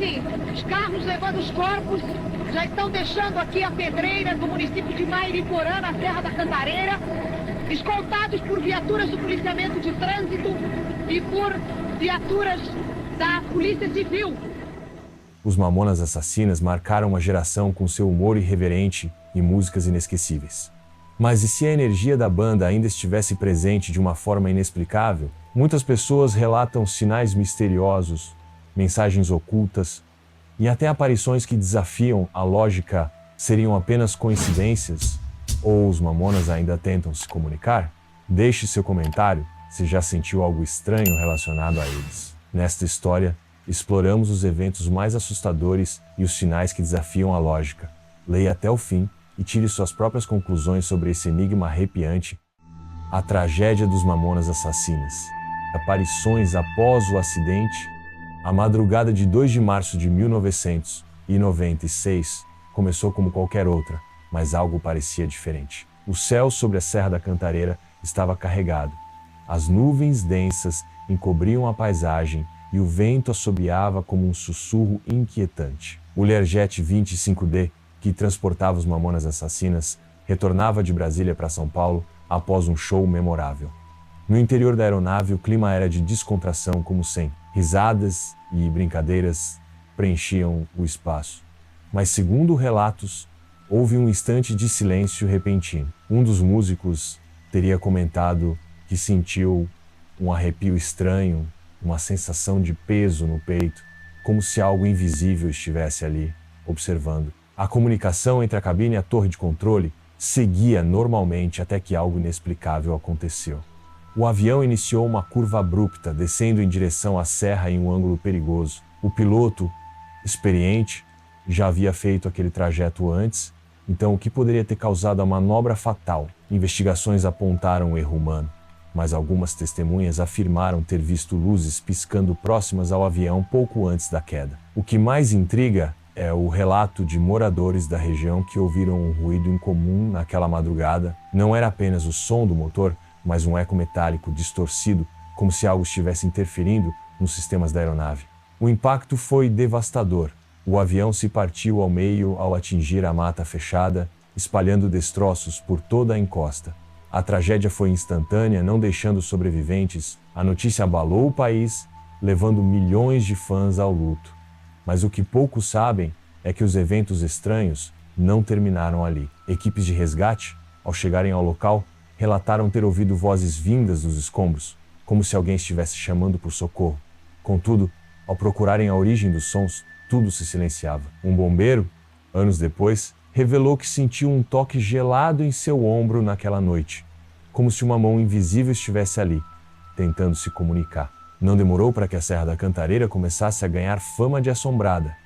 Sim, os carros levando os corpos já estão deixando aqui a pedreira do município de Mairiporã, na Serra da Cantareira, escoltados por viaturas do policiamento de trânsito e por viaturas da Polícia Civil. Os Mamonas Assassinas marcaram uma geração com seu humor irreverente e músicas inesquecíveis. Mas e se a energia da banda ainda estivesse presente de uma forma inexplicável? Muitas pessoas relatam sinais misteriosos, mensagens ocultas e até aparições que desafiam a lógica. Seriam apenas coincidências? Ou os Mamonas ainda tentam se comunicar? Deixe seu comentário se já sentiu algo estranho relacionado a eles. Nesta história, exploramos os eventos mais assustadores e os sinais que desafiam a lógica. Leia até o fim e tire suas próprias conclusões sobre esse enigma arrepiante. A tragédia dos Mamonas Assassinas. Aparições após o acidente. A madrugada de 2 de março de 1996 começou como qualquer outra, mas algo parecia diferente. O céu sobre a Serra da Cantareira estava carregado. As nuvens densas encobriam a paisagem e o vento assobiava como um sussurro inquietante. O Learjet 25D, que transportava os Mamonas Assassinas, retornava de Brasília para São Paulo após um show memorável. No interior da aeronave, o clima era de descontração como sempre. Risadas e brincadeiras preenchiam o espaço. Mas, segundo relatos, houve um instante de silêncio repentino. Um dos músicos teria comentado que sentiu um arrepio estranho, uma sensação de peso no peito, como se algo invisível estivesse ali, observando. A comunicação entre a cabine e a torre de controle seguia normalmente até que algo inexplicável aconteceu. O avião iniciou uma curva abrupta, descendo em direção à serra em um ângulo perigoso. O piloto, experiente, já havia feito aquele trajeto antes, então o que poderia ter causado a manobra fatal? Investigações apontaram o erro humano, mas algumas testemunhas afirmaram ter visto luzes piscando próximas ao avião pouco antes da queda. O que mais intriga é o relato de moradores da região que ouviram um ruído incomum naquela madrugada. Não era apenas o som do motor, mas um eco metálico distorcido, como se algo estivesse interferindo nos sistemas da aeronave. O impacto foi devastador. O avião se partiu ao meio ao atingir a mata fechada, espalhando destroços por toda a encosta. A tragédia foi instantânea, não deixando sobreviventes. A notícia abalou o país, levando milhões de fãs ao luto. Mas o que poucos sabem é que os eventos estranhos não terminaram ali. Equipes de resgate, ao chegarem ao local, relataram ter ouvido vozes vindas dos escombros, como se alguém estivesse chamando por socorro. Contudo, ao procurarem a origem dos sons, tudo se silenciava. Um bombeiro, anos depois, revelou que sentiu um toque gelado em seu ombro naquela noite, como se uma mão invisível estivesse ali, tentando se comunicar. Não demorou para que a Serra da Cantareira começasse a ganhar fama de assombrada.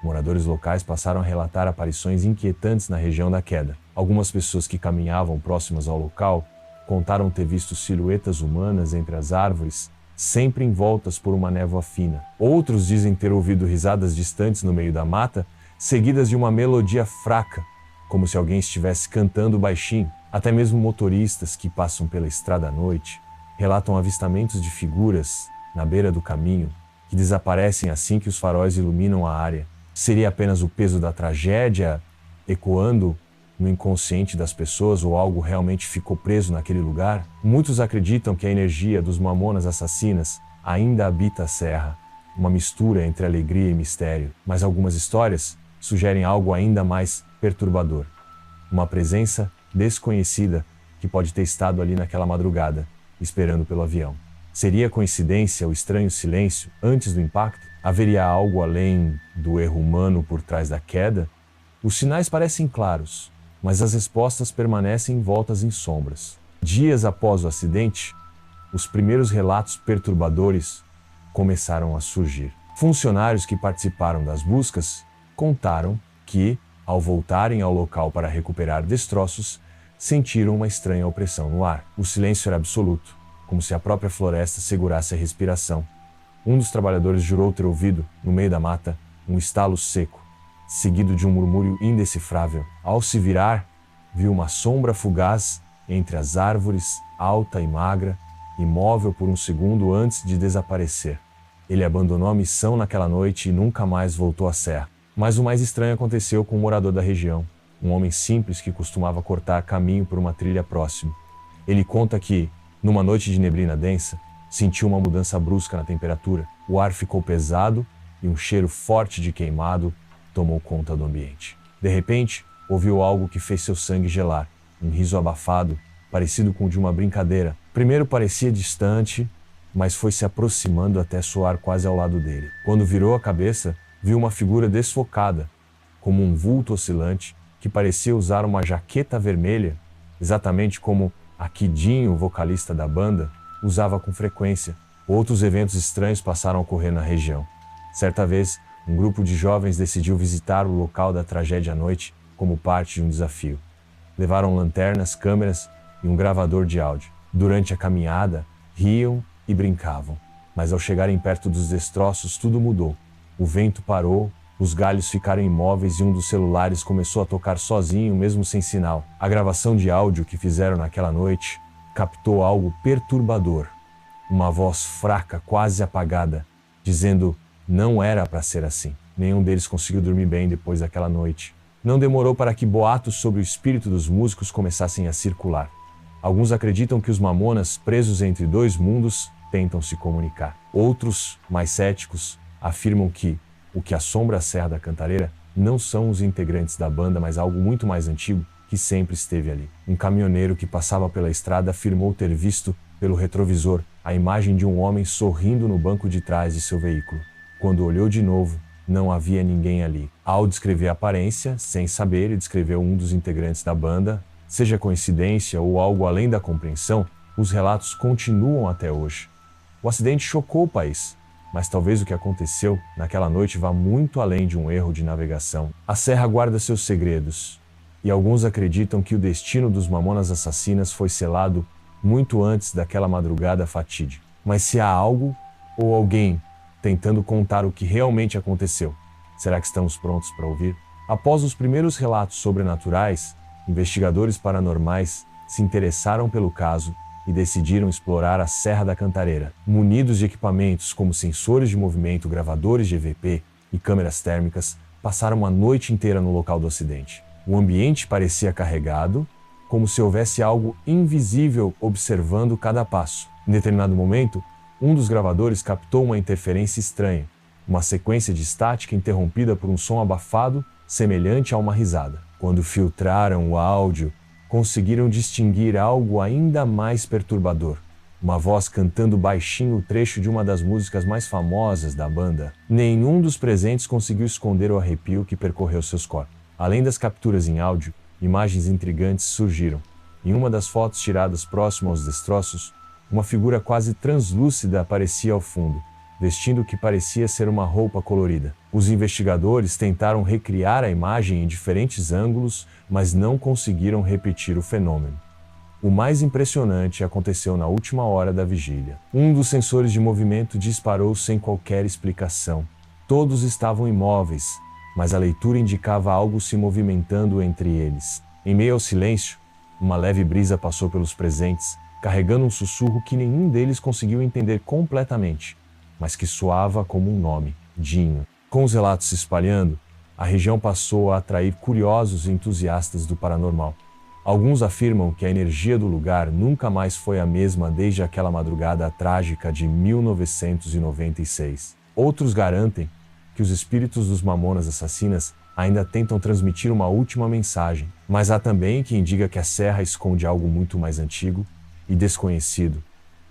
Moradores locais passaram a relatar aparições inquietantes na região da queda. Algumas pessoas que caminhavam próximas ao local contaram ter visto silhuetas humanas entre as árvores, sempre envoltas por uma névoa fina. Outros dizem ter ouvido risadas distantes no meio da mata, seguidas de uma melodia fraca, como se alguém estivesse cantando baixinho. Até mesmo motoristas que passam pela estrada à noite relatam avistamentos de figuras na beira do caminho que desaparecem assim que os faróis iluminam a área. Seria apenas o peso da tragédia ecoando no inconsciente das pessoas ou algo realmente ficou preso naquele lugar? Muitos acreditam que a energia dos Mamonas Assassinas ainda habita a serra, uma mistura entre alegria e mistério. Mas algumas histórias sugerem algo ainda mais perturbador. Uma presença desconhecida que pode ter estado ali naquela madrugada, esperando pelo avião. Seria coincidência o estranho silêncio antes do impacto? Haveria algo além do erro humano por trás da queda? Os sinais parecem claros, mas as respostas permanecem envoltas em sombras. Dias após o acidente, os primeiros relatos perturbadores começaram a surgir. Funcionários que participaram das buscas contaram que, ao voltarem ao local para recuperar destroços, sentiram uma estranha opressão no ar. O silêncio era absoluto, como se a própria floresta segurasse a respiração. Um dos trabalhadores jurou ter ouvido, no meio da mata, um estalo seco, seguido de um murmúrio indecifrável. Ao se virar, viu uma sombra fugaz entre as árvores, alta e magra, imóvel por um segundo antes de desaparecer. Ele abandonou a missão naquela noite e nunca mais voltou à serra. Mas o mais estranho aconteceu com um morador da região, um homem simples que costumava cortar caminho por uma trilha próxima. Ele conta que, numa noite de neblina densa, sentiu uma mudança brusca na temperatura. O ar ficou pesado e um cheiro forte de queimado tomou conta do ambiente. De repente, ouviu algo que fez seu sangue gelar, um riso abafado, parecido com o de uma brincadeira. Primeiro parecia distante, mas foi se aproximando até soar quase ao lado dele. Quando virou a cabeça, viu uma figura desfocada, como um vulto oscilante, que parecia usar uma jaqueta vermelha, exatamente como Akidinho, o vocalista da banda, usava com frequência. Outros eventos estranhos passaram a ocorrer na região. Certa vez, um grupo de jovens decidiu visitar o local da tragédia à noite como parte de um desafio. Levaram lanternas, câmeras e um gravador de áudio. Durante a caminhada, riam e brincavam. Mas ao chegarem perto dos destroços, tudo mudou. O vento parou, os galhos ficaram imóveis e um dos celulares começou a tocar sozinho, mesmo sem sinal. A gravação de áudio que fizeram naquela noite captou algo perturbador. Uma voz fraca, quase apagada, dizendo: não era para ser assim. Nenhum deles conseguiu dormir bem depois daquela noite. Não demorou para que boatos sobre o espírito dos músicos começassem a circular. Alguns acreditam que os Mamonas, presos entre dois mundos, tentam se comunicar. Outros, mais céticos, afirmam que o que assombra a Serra da Cantareira não são os integrantes da banda, mas algo muito mais antigo que sempre esteve ali. Um caminhoneiro que passava pela estrada afirmou ter visto, pelo retrovisor, a imagem de um homem sorrindo no banco de trás de seu veículo. Quando olhou de novo, não havia ninguém ali. Ao descrever a aparência, sem saber, ele descreveu um dos integrantes da banda. Seja coincidência ou algo além da compreensão, os relatos continuam até hoje. O acidente chocou o país, mas talvez o que aconteceu naquela noite vá muito além de um erro de navegação. A serra guarda seus segredos, e alguns acreditam que o destino dos Mamonas Assassinas foi selado muito antes daquela madrugada fatídica. Mas se há algo ou alguém tentando contar o que realmente aconteceu, será que estamos prontos para ouvir? Após os primeiros relatos sobrenaturais, investigadores paranormais se interessaram pelo caso e decidiram explorar a Serra da Cantareira. Munidos de equipamentos como sensores de movimento, gravadores de EVP e câmeras térmicas, passaram uma noite inteira no local do acidente. O ambiente parecia carregado, como se houvesse algo invisível observando cada passo. Em determinado momento, um dos gravadores captou uma interferência estranha, uma sequência de estática interrompida por um som abafado, semelhante a uma risada. Quando filtraram o áudio, conseguiram distinguir algo ainda mais perturbador. Uma voz cantando baixinho o trecho de uma das músicas mais famosas da banda. Nenhum dos presentes conseguiu esconder o arrepio que percorreu seus corpos. Além das capturas em áudio, imagens intrigantes surgiram. Em uma das fotos tiradas próximo aos destroços, uma figura quase translúcida aparecia ao fundo, vestindo o que parecia ser uma roupa colorida. Os investigadores tentaram recriar a imagem em diferentes ângulos, mas não conseguiram repetir o fenômeno. O mais impressionante aconteceu na última hora da vigília. Um dos sensores de movimento disparou sem qualquer explicação. Todos estavam imóveis, mas a leitura indicava algo se movimentando entre eles. Em meio ao silêncio, uma leve brisa passou pelos presentes, carregando um sussurro que nenhum deles conseguiu entender completamente, mas que soava como um nome: Dinho. Com os relatos se espalhando, a região passou a atrair curiosos e entusiastas do paranormal. Alguns afirmam que a energia do lugar nunca mais foi a mesma desde aquela madrugada trágica de 1996. Outros garantem que os espíritos dos Mamonas Assassinas ainda tentam transmitir uma última mensagem, mas há também quem diga que a serra esconde algo muito mais antigo e desconhecido,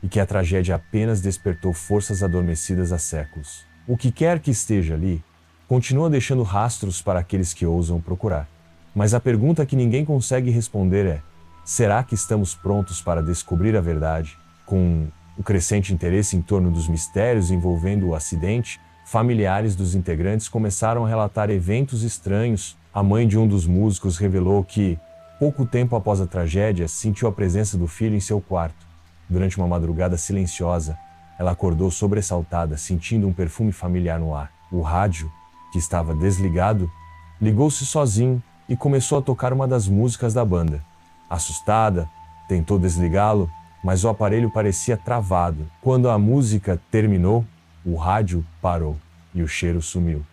e que a tragédia apenas despertou forças adormecidas há séculos. O que quer que esteja ali, continua deixando rastros para aqueles que ousam procurar. Mas a pergunta que ninguém consegue responder é: será que estamos prontos para descobrir a verdade? Com o crescente interesse em torno dos mistérios envolvendo o acidente, familiares dos integrantes começaram a relatar eventos estranhos. A mãe de um dos músicos revelou que, pouco tempo após a tragédia, sentiu a presença do filho em seu quarto. Durante uma madrugada silenciosa, ela acordou sobressaltada, sentindo um perfume familiar no ar. O rádio, que estava desligado, ligou-se sozinho e começou a tocar uma das músicas da banda. Assustada, tentou desligá-lo, mas o aparelho parecia travado. Quando a música terminou, o rádio parou e o cheiro sumiu.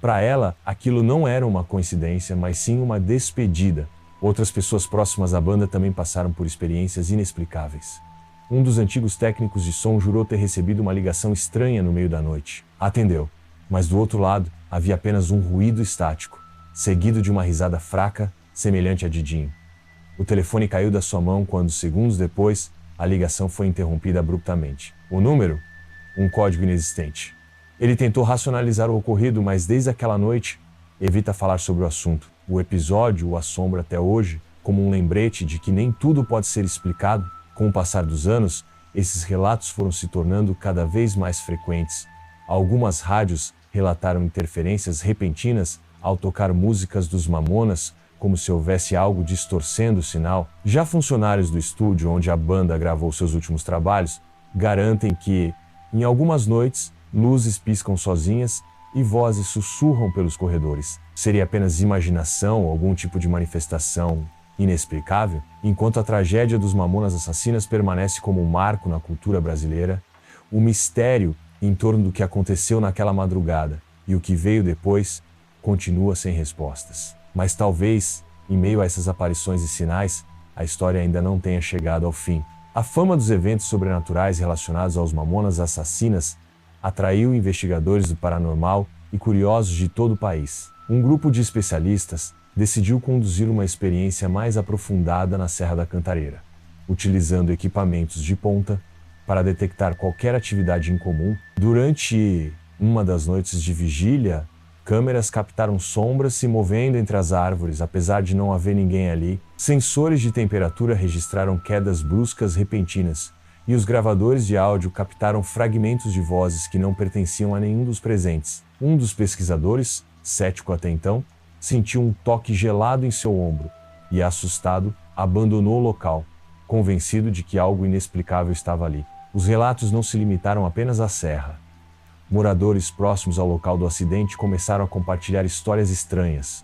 Para ela, aquilo não era uma coincidência, mas sim uma despedida. Outras pessoas próximas à banda também passaram por experiências inexplicáveis. Um dos antigos técnicos de som jurou ter recebido uma ligação estranha no meio da noite. Atendeu, mas do outro lado havia apenas um ruído estático, seguido de uma risada fraca, semelhante a Didinho. O telefone caiu da sua mão quando, segundos depois, a ligação foi interrompida abruptamente. O número? Um código inexistente. Ele tentou racionalizar o ocorrido, mas desde aquela noite, evita falar sobre o assunto. O episódio o assombra até hoje, como um lembrete de que nem tudo pode ser explicado. Com o passar dos anos, esses relatos foram se tornando cada vez mais frequentes. Algumas rádios relataram interferências repentinas ao tocar músicas dos Mamonas, como se houvesse algo distorcendo o sinal. Já funcionários do estúdio onde a banda gravou seus últimos trabalhos garantem que, em algumas noites, luzes piscam sozinhas e vozes sussurram pelos corredores. Seria apenas imaginação ou algum tipo de manifestação inexplicável? Enquanto a tragédia dos Mamonas Assassinas permanece como um marco na cultura brasileira, o mistério em torno do que aconteceu naquela madrugada e o que veio depois continua sem respostas. Mas talvez, em meio a essas aparições e sinais, a história ainda não tenha chegado ao fim. A fama dos eventos sobrenaturais relacionados aos Mamonas Assassinas atraiu investigadores do paranormal e curiosos de todo o país. Um grupo de especialistas decidiu conduzir uma experiência mais aprofundada na Serra da Cantareira, utilizando equipamentos de ponta para detectar qualquer atividade incomum. Durante uma das noites de vigília, câmeras captaram sombras se movendo entre as árvores, apesar de não haver ninguém ali. Sensores de temperatura registraram quedas bruscas repentinas, e os gravadores de áudio captaram fragmentos de vozes que não pertenciam a nenhum dos presentes. Um dos pesquisadores, cético até então, sentiu um toque gelado em seu ombro e, assustado, abandonou o local, convencido de que algo inexplicável estava ali. Os relatos não se limitaram apenas à serra. Moradores próximos ao local do acidente começaram a compartilhar histórias estranhas.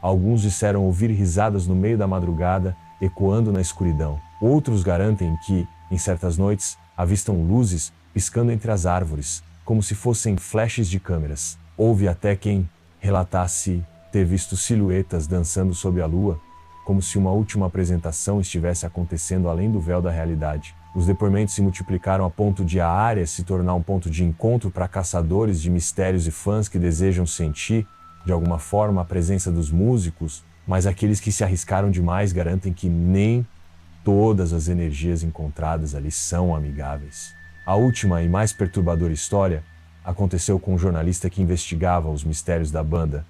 Alguns disseram ouvir risadas no meio da madrugada, ecoando na escuridão. Outros garantem que, em certas noites, avistam luzes piscando entre as árvores, como se fossem flashes de câmeras. Houve até quem relatasse ter visto silhuetas dançando sob a lua, como se uma última apresentação estivesse acontecendo além do véu da realidade. Os depoimentos se multiplicaram a ponto de a área se tornar um ponto de encontro para caçadores de mistérios e fãs que desejam sentir, de alguma forma, a presença dos músicos, mas aqueles que se arriscaram demais garantem que nem todas as energias encontradas ali são amigáveis. A última e mais perturbadora história aconteceu com um jornalista que investigava os mistérios da banda.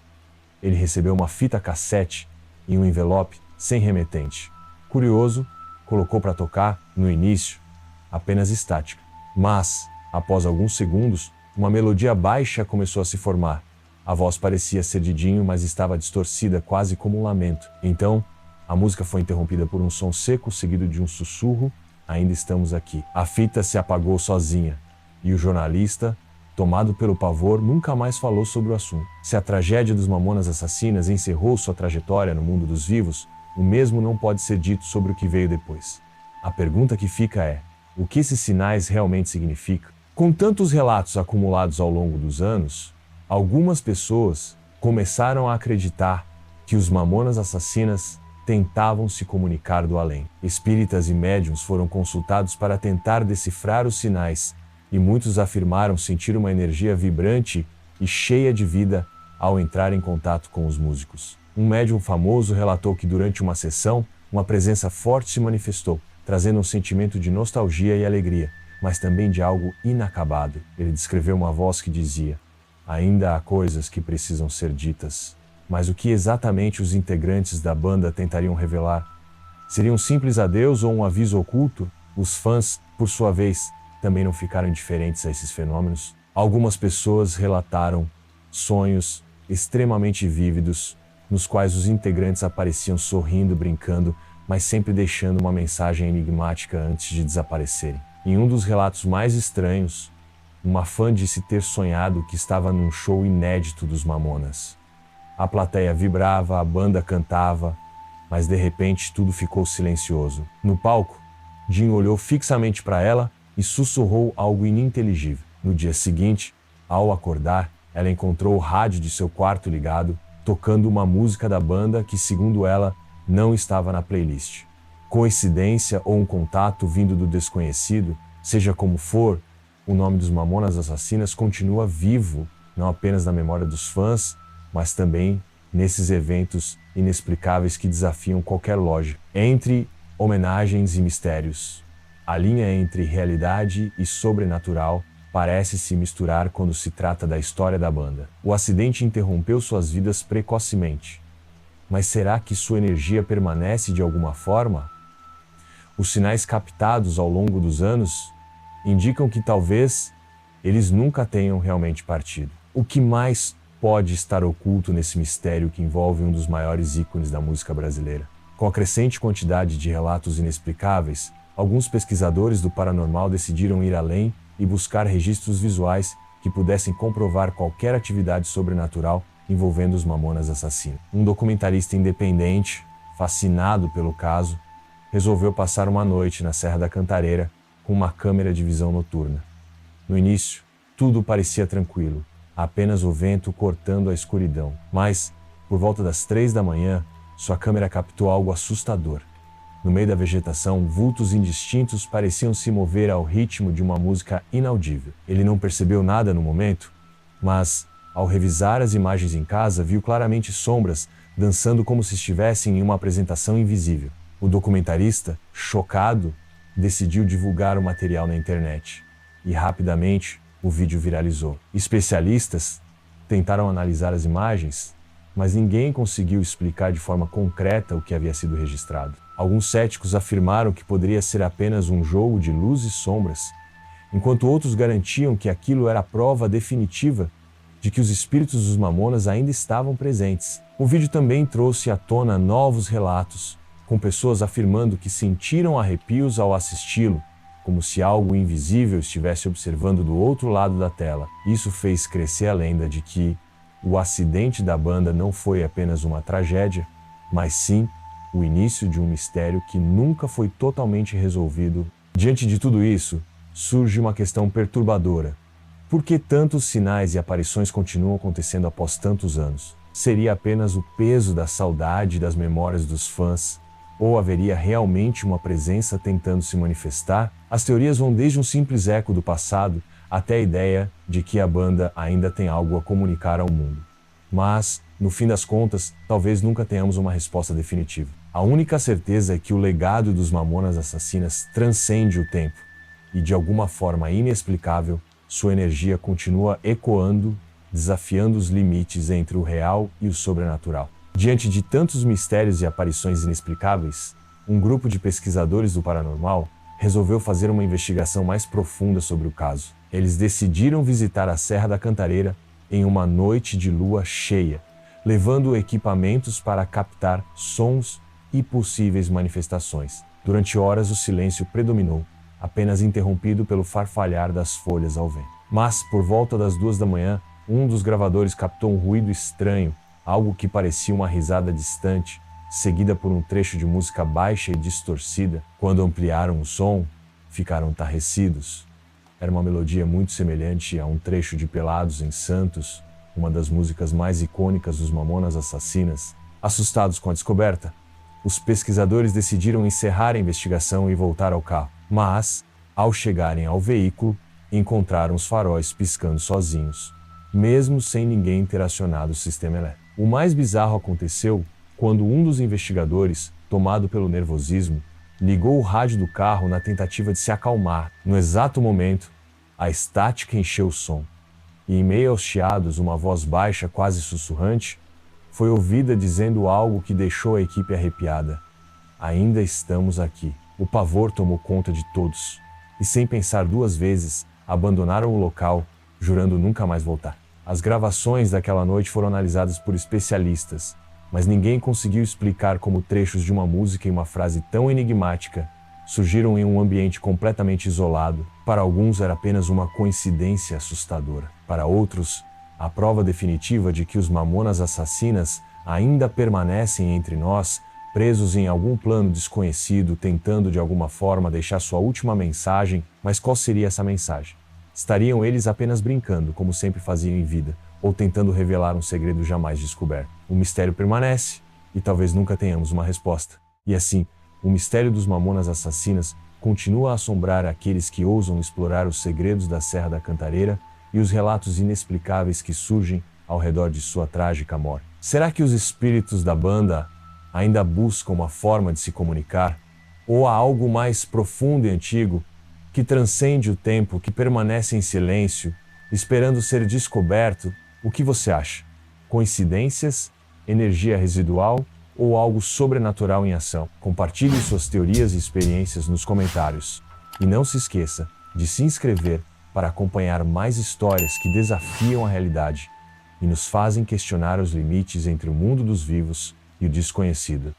Ele recebeu uma fita cassete em um envelope sem remetente. Curioso, colocou para tocar, no início, apenas estática. Mas, após alguns segundos, uma melodia baixa começou a se formar. A voz parecia ser Didinho, mas estava distorcida, quase como um lamento. Então, a música foi interrompida por um som seco, seguido de um sussurro: "Ainda estamos aqui." A fita se apagou sozinha, e o jornalista, tomado pelo pavor, nunca mais falou sobre o assunto. Se a tragédia dos Mamonas Assassinas encerrou sua trajetória no mundo dos vivos, o mesmo não pode ser dito sobre o que veio depois. A pergunta que fica é: o que esses sinais realmente significam? Com tantos relatos acumulados ao longo dos anos, algumas pessoas começaram a acreditar que os Mamonas Assassinas tentavam se comunicar do além. Espíritas e médiuns foram consultados para tentar decifrar os sinais, e muitos afirmaram sentir uma energia vibrante e cheia de vida ao entrar em contato com os músicos. Um médium famoso relatou que durante uma sessão, uma presença forte se manifestou, trazendo um sentimento de nostalgia e alegria, mas também de algo inacabado. Ele descreveu uma voz que dizia: "Ainda há coisas que precisam ser ditas." Mas o que exatamente os integrantes da banda tentariam revelar? Seria um simples adeus ou um aviso oculto? Os fãs, por sua vez, também não ficaram indiferentes a esses fenômenos. Algumas pessoas relataram sonhos extremamente vívidos, nos quais os integrantes apareciam sorrindo, brincando, mas sempre deixando uma mensagem enigmática antes de desaparecerem. Em um dos relatos mais estranhos, uma fã disse ter sonhado que estava num show inédito dos Mamonas. A plateia vibrava, a banda cantava, mas de repente tudo ficou silencioso. No palco, Jim olhou fixamente para ela e sussurrou algo ininteligível. No dia seguinte, ao acordar, ela encontrou o rádio de seu quarto ligado, tocando uma música da banda que, segundo ela, não estava na playlist. Coincidência ou um contato vindo do desconhecido, seja como for, o nome dos Mamonas Assassinas continua vivo, não apenas na memória dos fãs, mas também nesses eventos inexplicáveis que desafiam qualquer lógica. Entre homenagens e mistérios, a linha entre realidade e sobrenatural parece se misturar quando se trata da história da banda. O acidente interrompeu suas vidas precocemente. Mas será que sua energia permanece de alguma forma? Os sinais captados ao longo dos anos indicam que talvez eles nunca tenham realmente partido. O que mais pode estar oculto nesse mistério que envolve um dos maiores ícones da música brasileira? Com a crescente quantidade de relatos inexplicáveis, alguns pesquisadores do paranormal decidiram ir além e buscar registros visuais que pudessem comprovar qualquer atividade sobrenatural envolvendo os Mamonas Assassinas. Um documentarista independente, fascinado pelo caso, resolveu passar uma noite na Serra da Cantareira com uma câmera de visão noturna. No início, tudo parecia tranquilo, apenas o vento cortando a escuridão. Mas, por volta das 3 da manhã, sua câmera captou algo assustador. No meio da vegetação, vultos indistintos pareciam se mover ao ritmo de uma música inaudível. Ele não percebeu nada no momento, mas, ao revisar as imagens em casa, viu claramente sombras dançando como se estivessem em uma apresentação invisível. O documentarista, chocado, decidiu divulgar o material na internet. E rapidamente, o vídeo viralizou. Especialistas tentaram analisar as imagens, mas ninguém conseguiu explicar de forma concreta o que havia sido registrado. Alguns céticos afirmaram que poderia ser apenas um jogo de luz e sombras, enquanto outros garantiam que aquilo era a prova definitiva de que os espíritos dos Mamonas ainda estavam presentes. O vídeo também trouxe à tona novos relatos, com pessoas afirmando que sentiram arrepios ao assisti-lo, como se algo invisível estivesse observando do outro lado da tela. Isso fez crescer a lenda de que o acidente da banda não foi apenas uma tragédia, mas sim o início de um mistério que nunca foi totalmente resolvido. Diante de tudo isso, surge uma questão perturbadora. Por que tantos sinais e aparições continuam acontecendo após tantos anos? Seria apenas o peso da saudade e das memórias dos fãs? Ou haveria realmente uma presença tentando se manifestar? As teorias vão desde um simples eco do passado até a ideia de que a banda ainda tem algo a comunicar ao mundo. Mas, no fim das contas, talvez nunca tenhamos uma resposta definitiva. A única certeza é que o legado dos Mamonas Assassinas transcende o tempo e, de alguma forma inexplicável, sua energia continua ecoando, desafiando os limites entre o real e o sobrenatural. Diante de tantos mistérios e aparições inexplicáveis, um grupo de pesquisadores do paranormal resolveu fazer uma investigação mais profunda sobre o caso. Eles decidiram visitar a Serra da Cantareira em uma noite de lua cheia, levando equipamentos para captar sons e possíveis manifestações. Durante horas o silêncio predominou, apenas interrompido pelo farfalhar das folhas ao vento. Mas, por volta das 2 da manhã, um dos gravadores captou um ruído estranho, algo que parecia uma risada distante, seguida por um trecho de música baixa e distorcida. Quando ampliaram o som, ficaram tarrecidos. Era uma melodia muito semelhante a um trecho de Pelados em Santos, uma das músicas mais icônicas dos Mamonas Assassinas. Assustados com a descoberta, os pesquisadores decidiram encerrar a investigação e voltar ao carro. Mas, ao chegarem ao veículo, encontraram os faróis piscando sozinhos, mesmo sem ninguém ter acionado o sistema elétrico. O mais bizarro aconteceu quando um dos investigadores, tomado pelo nervosismo, ligou o rádio do carro na tentativa de se acalmar. No exato momento, a estática encheu o som, e em meio aos chiados, uma voz baixa, quase sussurrante, foi ouvida dizendo algo que deixou a equipe arrepiada. Ainda estamos aqui. O pavor tomou conta de todos, e sem pensar 2 vezes, abandonaram o local, jurando nunca mais voltar. As gravações daquela noite foram analisadas por especialistas, mas ninguém conseguiu explicar como trechos de uma música e uma frase tão enigmática surgiram em um ambiente completamente isolado. Para alguns era apenas uma coincidência assustadora. Para outros, a prova definitiva de que os Mamonas Assassinas ainda permanecem entre nós, presos em algum plano desconhecido, tentando de alguma forma deixar sua última mensagem. Mas qual seria essa mensagem? Estariam eles apenas brincando, como sempre faziam em vida, ou tentando revelar um segredo jamais descoberto? O mistério permanece, e talvez nunca tenhamos uma resposta. E assim, o mistério dos Mamonas Assassinas continua a assombrar aqueles que ousam explorar os segredos da Serra da Cantareira e os relatos inexplicáveis que surgem ao redor de sua trágica morte. Será que os espíritos da banda ainda buscam uma forma de se comunicar? Ou há algo mais profundo e antigo que transcende o tempo, que permanece em silêncio, esperando ser descoberto? O que você acha? Coincidências? Energia residual? Ou algo sobrenatural em ação? Compartilhe suas teorias e experiências nos comentários. E não se esqueça de se inscrever para acompanhar mais histórias que desafiam a realidade e nos fazem questionar os limites entre o mundo dos vivos e o desconhecido.